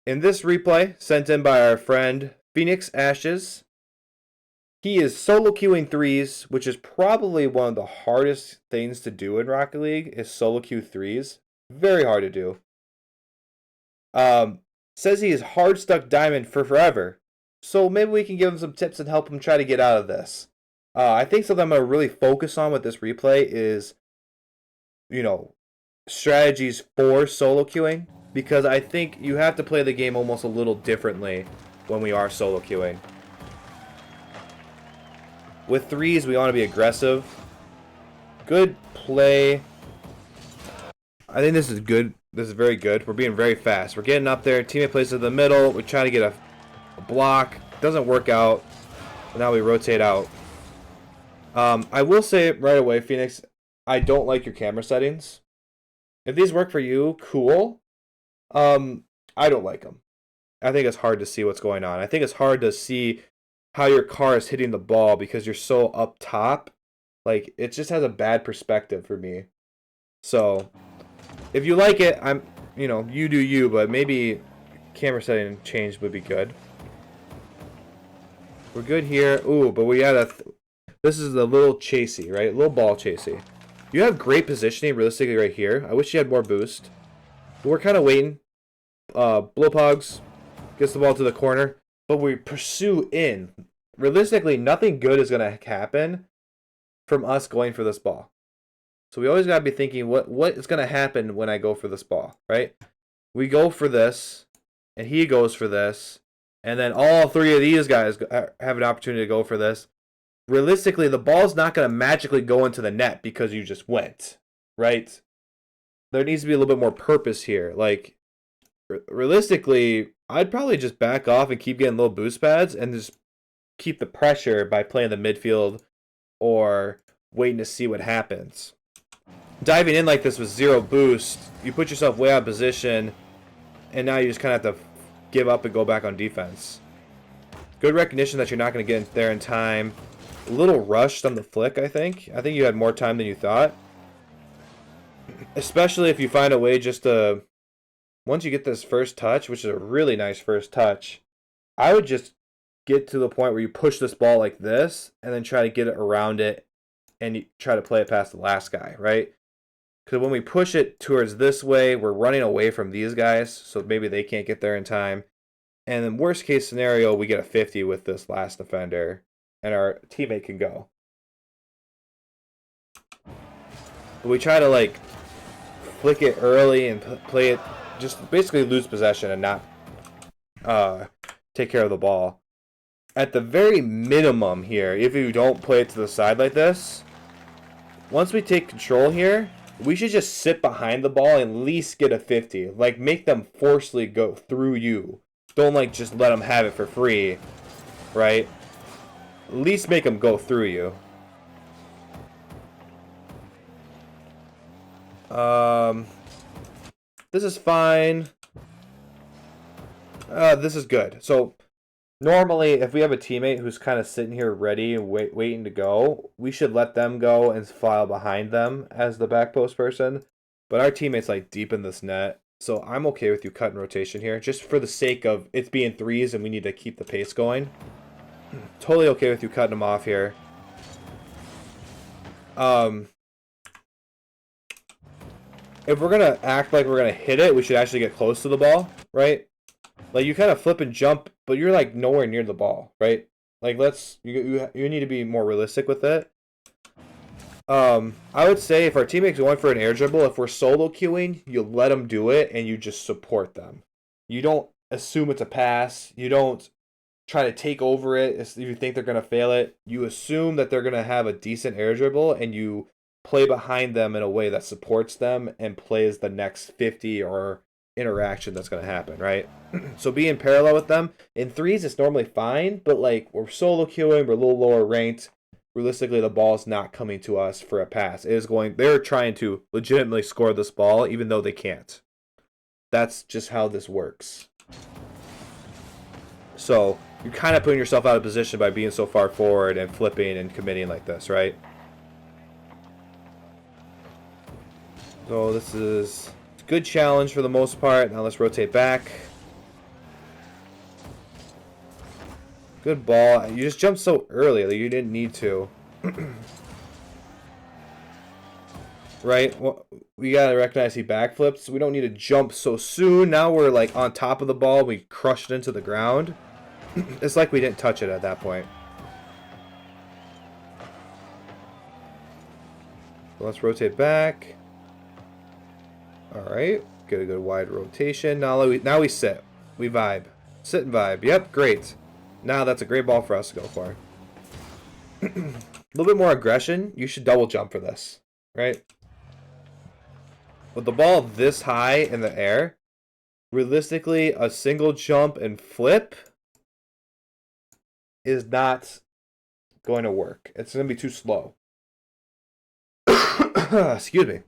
In this replay, sent in by our friend Phoenix Ashes, he is solo queuing threes, which is probably one of the hardest things to do in Rocket League, is solo queue threes. Very hard to do. Says he is hard stuck diamond for forever. So maybe we can give him some tips and help him try to get out of this. I think something I'm going to really focus on with this replay is, strategies for solo queuing. Because I think you have to play the game almost a little differently when we are solo queuing. With threes, we want to be aggressive. Good play. I think this is good. This is very good. We're being very fast. We're getting up there. Teammate plays in the middle. We're trying to get a block. Doesn't work out. Now we rotate out. I will say right away, Phoenix, I don't like your camera settings. If these work for you, cool. I don't like them. I think it's hard to see what's going on. I think it's hard to see how your car is hitting the ball because you're so up top. Like, it just has a bad perspective for me. So, if you like it, you do you, but maybe camera setting change would be good. We're good here. Ooh, but we had this is a little chasey, right? A little ball chasey. You have great positioning realistically right here. I wish you had more boost. But we're kind of waiting. Blowpogs gets the ball to the corner, but we pursue in. Realistically, nothing good is going to happen from us going for this ball. So we always got to be thinking, what is going to happen when I go for this ball, right? We go for this, and he goes for this, and then all three of these guys have an opportunity to go for this. Realistically, the ball's not going to magically go into the net because you just went, right? There needs to be a little bit more purpose here. Like, realistically, I'd probably just back off and keep getting little boost pads and just keep the pressure by playing the midfield or waiting to see what happens. Diving in like this with zero boost, you put yourself way out of position, and now you just kind of have to give up and go back on defense. Good recognition that you're not going to get there in time. A little rushed on the flick, I think. I think you had more time than you thought. Especially if you find a way just to... Once you get this first touch, which is a really nice first touch, I would just get to the point where you push this ball like this and then try to get it around it and you try to play it past the last guy, right? Because when we push it towards this way, we're running away from these guys, so maybe they can't get there in time. And in worst case scenario, we get a 50 with this last defender, and our teammate can go. But we try to, like, flick it early and play it, just basically lose possession and not take care of the ball. At the very minimum here, if you don't play it to the side like this, once we take control here, we should just sit behind the ball and at least get a 50. Like, make them forcefully go through you. Don't, like, just let them have it for free, right? At least make them go through you. This is fine. This is good. So, normally, if we have a teammate who's kind of sitting here ready and waiting to go, we should let them go and file behind them as the back post person. But our teammate's like deep in this net, so I'm okay with you cutting rotation here, just for the sake of it's being threes and we need to keep the pace going. Totally okay with you cutting them off here. If we're gonna act like we're gonna hit it, we should actually get close to the ball, right? Like, you kind of flip and jump, but you're, like, nowhere near the ball, right? Like, you need to be more realistic with it. I would say if our teammate's going for an air dribble, if we're solo queuing, you let them do it, and you just support them. You don't assume it's a pass. You don't try to take over it if you think they're going to fail it. You assume that they're going to have a decent air dribble, and you play behind them in a way that supports them and plays the next 50 or interaction that's going to happen, right? So be in parallel with them. In threes, it's normally fine, but like, we're solo queuing, we're a little lower ranked. Realistically, the ball's not coming to us for a pass. They're trying to legitimately score this ball, even though they can't. That's just how this works. So you're kind of putting yourself out of position by being so far forward and flipping and committing like this, right? So this is a good challenge for the most part. Now let's rotate back. Good ball. You just jumped so early that you didn't need to. Right? Well, we gotta recognize he backflips. We don't need to jump so soon. Now we're like on top of the ball. We crushed it into the ground. It's like we didn't touch it at that point. So let's rotate back. Alright. Get a good wide rotation. Now we sit. We vibe. Sit and vibe. Yep, great. Now that's a great ball for us to go for. A little bit more aggression. You should double jump for this. Right? With the ball this high in the air, realistically, a single jump and flip is not going to work. It's going to be too slow. Excuse me.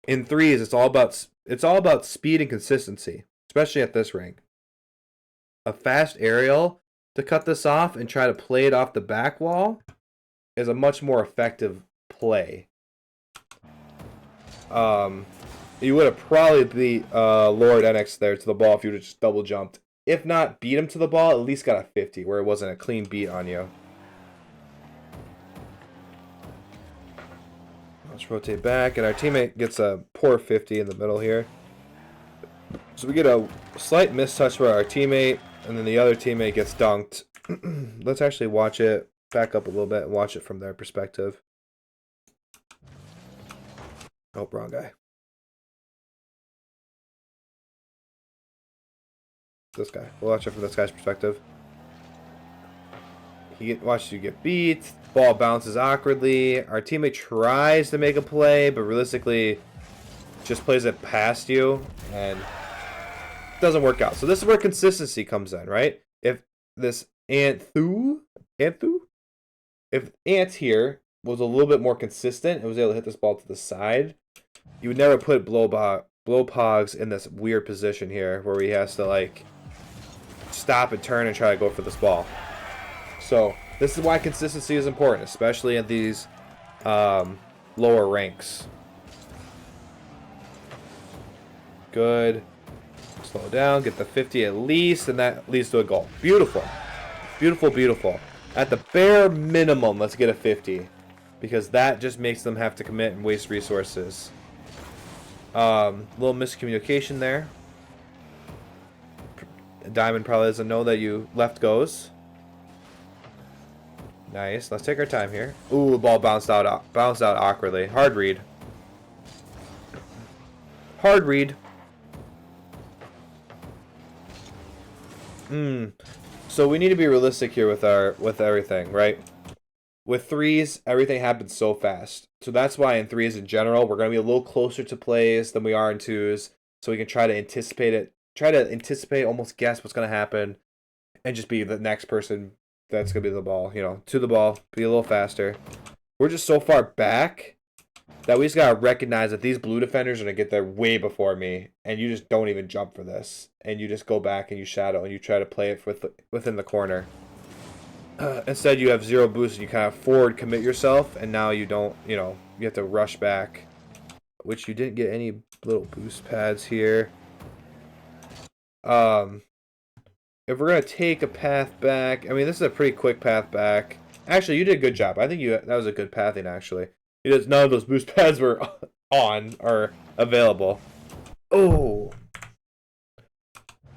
In threes, it's all about speed and consistency, especially at this rank. A fast aerial to cut this off and try to play it off the back wall is a much more effective play. You would have probably beat Lord NX there to the ball if you would have just double jumped. If not beat him to the ball, at least got a 50 where it wasn't a clean beat on you. Let's rotate back, and our teammate gets a poor 50 in the middle here. So we get a slight mistouch for our teammate, and then the other teammate gets dunked. Let's actually watch it, back up a little bit, and watch it from their perspective. Oh, wrong guy. This guy. We'll watch it from this guy's perspective. He watches you get beat. Ball bounces awkwardly. Our teammate tries to make a play, but realistically just plays it past you and doesn't work out. So this is where consistency comes in, right? If this if Ant here was a little bit more consistent and was able to hit this ball to the side, you would never put Blowpogs in this weird position here where he has to like stop and turn and try to go for this ball. So this is why consistency is important, especially at these lower ranks. Good. Slow down, get the 50 at least, and that leads to a goal. Beautiful. Beautiful, beautiful. At the bare minimum, let's get a 50. Because that just makes them have to commit and waste resources. Little miscommunication there. Diamond probably doesn't know that you left goes. Nice. Let's take our time here. Ooh, the ball bounced out awkwardly. Hard read. Hard read. So we need to be realistic here with everything, right? With threes, everything happens so fast. So that's why in threes in general, we're going to be a little closer to plays than we are in twos. So we can try to anticipate it. Try to anticipate, almost guess what's going to happen. And just be the next person that's going to be the ball. You know, to the ball. Be a little faster. We're just so far back that we just got to recognize that these blue defenders are going to get there way before me. And you just don't even jump for this. And you just go back and you shadow and you try to play it within the corner. Instead, you have zero boost and you kind of forward commit yourself. And now you don't, you know, you have to rush back. Which you didn't get any little boost pads here. If we're going to take a path back, I mean, this is a pretty quick path back. Actually, you did a good job. I think that was a good pathing, actually. Because none of those boost pads were on or available. Oh.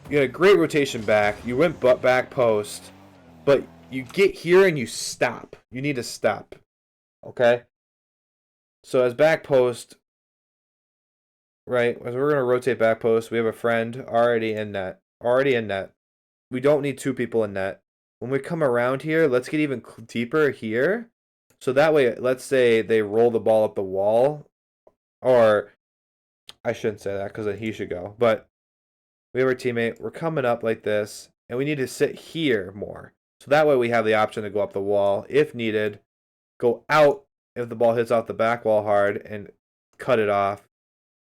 You had a great rotation back. You went back post. But you get here and you stop. You need to stop. Okay? So as back post, right, as we're going to rotate back post, we have a friend already in net. We don't need two people in net. When we come around here, let's get even deeper here. So that way, let's say they roll the ball up the wall. Or, I shouldn't say that because then he should go. But we have our teammate. We're coming up like this. And we need to sit here more. So that way we have the option to go up the wall if needed. Go out if the ball hits off the back wall hard and cut it off.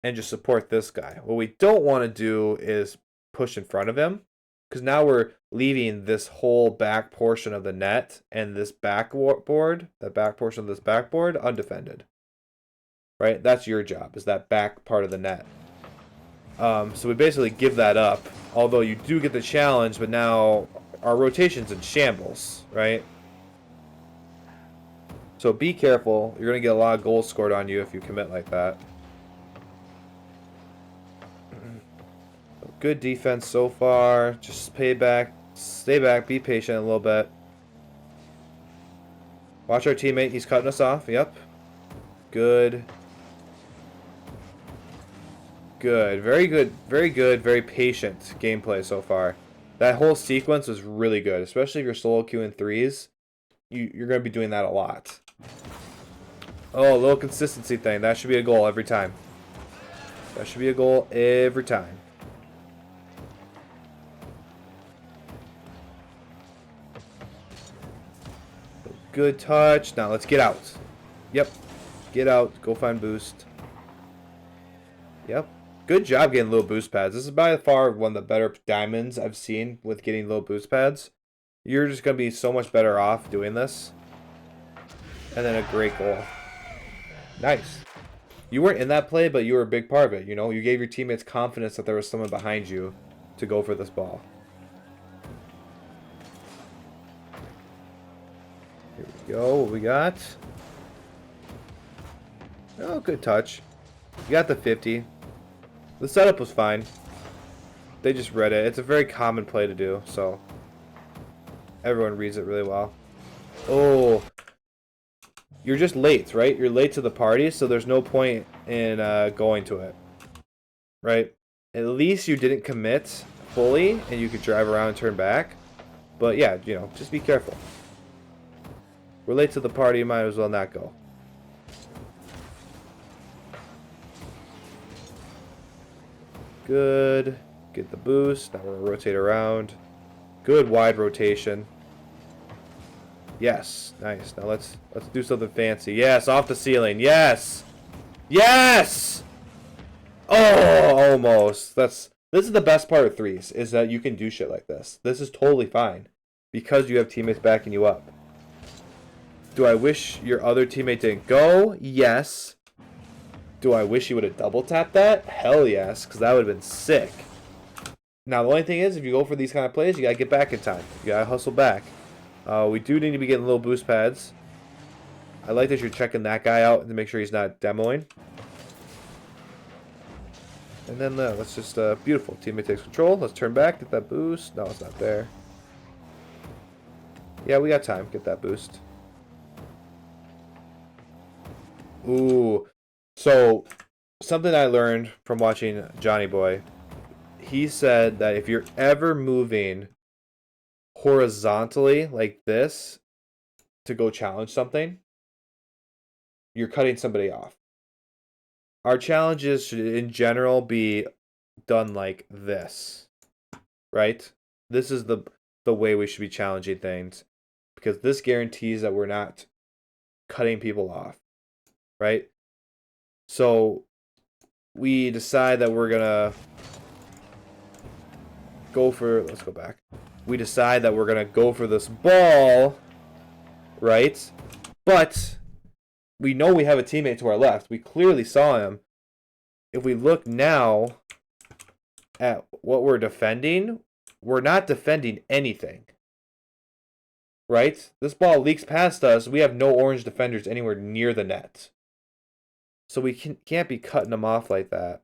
And just support this guy. What we don't want to do is push in front of him. Because now we're leaving this whole back portion of the net and this backboard, the back portion of this backboard, undefended. right? That's your job, is that back part of the net. So we basically give that up, although you do get the challenge, but now our rotation's in shambles, right? So be careful. You're going to get a lot of goals scored on you if you commit like that. Good defense so far. Just stay back, be patient a little bit. Watch our teammate. He's cutting us off. Yep. Good. Good. Very good. Very good. Very patient gameplay so far. That whole sequence was really good, especially if you're solo queuing threes. You're going to be doing that a lot. Oh, a little consistency thing. That should be a goal every time. That should be a goal every time. Good touch. Now let's get out. Yep. Get out. Go find boost. Yep. Good job getting little boost pads. This is by far one of the better diamonds I've seen with getting little boost pads. You're just going to be so much better off doing this. And then a great goal. Nice. You weren't in that play, but you were a big part of it. You know, you gave your teammates confidence that there was someone behind you to go for this ball. Here we go. What we got? Oh, good touch. You got the 50. The setup was fine. They just read it. It's a very common play to do, so everyone reads it really well. Oh, you're just late, right? You're late to the party, so there's no point in going to it, right? At least you didn't commit fully, and you could drive around and turn back. But yeah, you know, just be careful. We're late to the party, you might as well not go. Good. Get the boost. Now we're going to rotate around. Good wide rotation. Yes. Nice. Now let's do something fancy. Yes, off the ceiling. Yes. Yes! Oh, almost. This is the best part of threes, is that you can do shit like this. This is totally fine because you have teammates backing you up. Do I wish your other teammate didn't go? Yes. Do I wish he would have double tapped that? Hell yes, because that would have been sick. Now, the only thing is, if you go for these kind of plays, you got to get back in time. You got to hustle back. We do need to be getting little boost pads. I like that you're checking that guy out to make sure he's not demoing. And then let's just, beautiful. Teammate takes control. Let's turn back, get that boost. No, it's not there. Yeah, we got time. Get that boost. Ooh. So, something I learned from watching Johnny Boy, he said that if you're ever moving horizontally like this to go challenge something, you're cutting somebody off. Our challenges should, in general, be done like this, right? This is the way we should be challenging things, because this guarantees that we're not cutting people off, right? So we decide that we're gonna go for, let's go back. We decide that we're gonna go for this ball, right? But we know we have a teammate to our left. We clearly saw him. If we look now at what we're defending, we're not defending anything, right? This ball leaks past us. We have no orange defenders anywhere near the net. So we can't be cutting them off like that.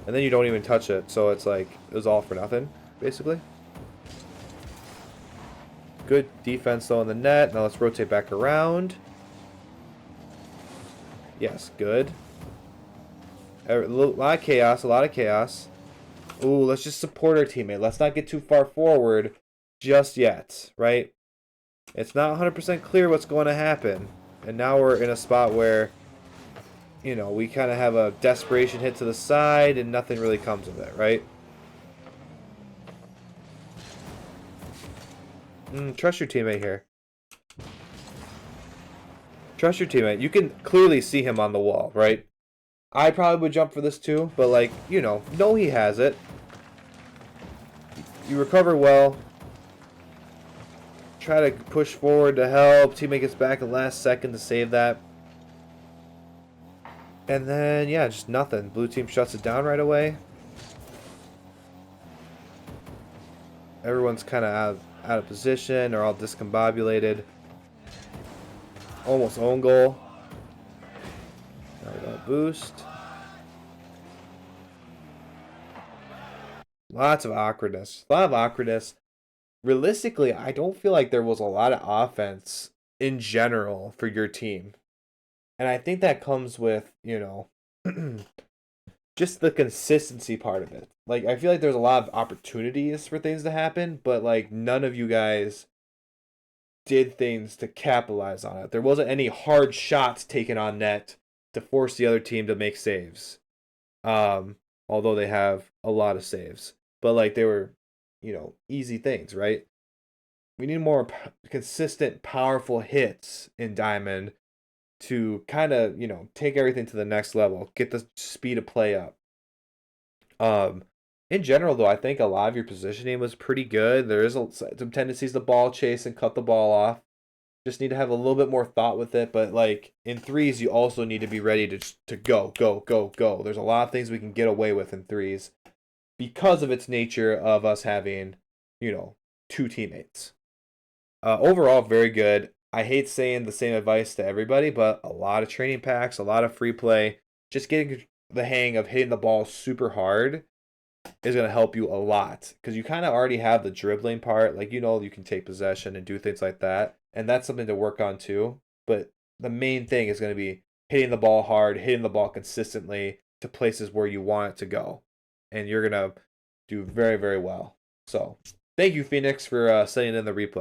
And then you don't even touch it, so it's like, it was all for nothing, basically. Good defense, though, in the net. Now let's rotate back around. Yes, good. A lot of chaos, a lot of chaos. Ooh, let's just support our teammate. Let's not get too far forward just yet, right? It's not 100% clear what's going to happen. And now we're in a spot where, you know, we kind of have a desperation hit to the side and nothing really comes of it, right? Trust your teammate here. Trust your teammate. You can clearly see him on the wall, right? I probably would jump for this too, but like, you know he has it. You recover well. Try to push forward to help. Teammate gets back in the last second to save that. And then, yeah, just nothing. Blue team shuts it down right away. Everyone's kind of out of position. They're all discombobulated. Almost own goal. Now we got a boost. Lots of awkwardness. A lot of awkwardness. Realistically, I don't feel like there was a lot of offense in general for your team. And I think that comes with, you know, just the consistency part of it. Like, I feel like there's a lot of opportunities for things to happen, but, like, none of you guys did things to capitalize on it. There wasn't any hard shots taken on net to force the other team to make saves. Although they have a lot of saves. But, like, they were, you know, easy things, right? We need more consistent, powerful hits in Diamond to kind of, you know, take everything to the next level, get the speed of play up. In general, though, I think a lot of your positioning was pretty good. There is some tendencies to ball chase and cut the ball off. Just need to have a little bit more thought with it. But, like, in threes, you also need to be ready to go, go, go, go. There's a lot of things we can get away with in threes because of its nature of us having, you know, two teammates. Overall, very good. I hate saying the same advice to everybody, but a lot of training packs, a lot of free play, just getting the hang of hitting the ball super hard is going to help you a lot because you kind of already have the dribbling part. Like, you know, you can take possession and do things like that. And that's something to work on too. But the main thing is going to be hitting the ball hard, hitting the ball consistently to places where you want it to go. And you're going to do very, very well. So thank you, Phoenix, for sending in the replay.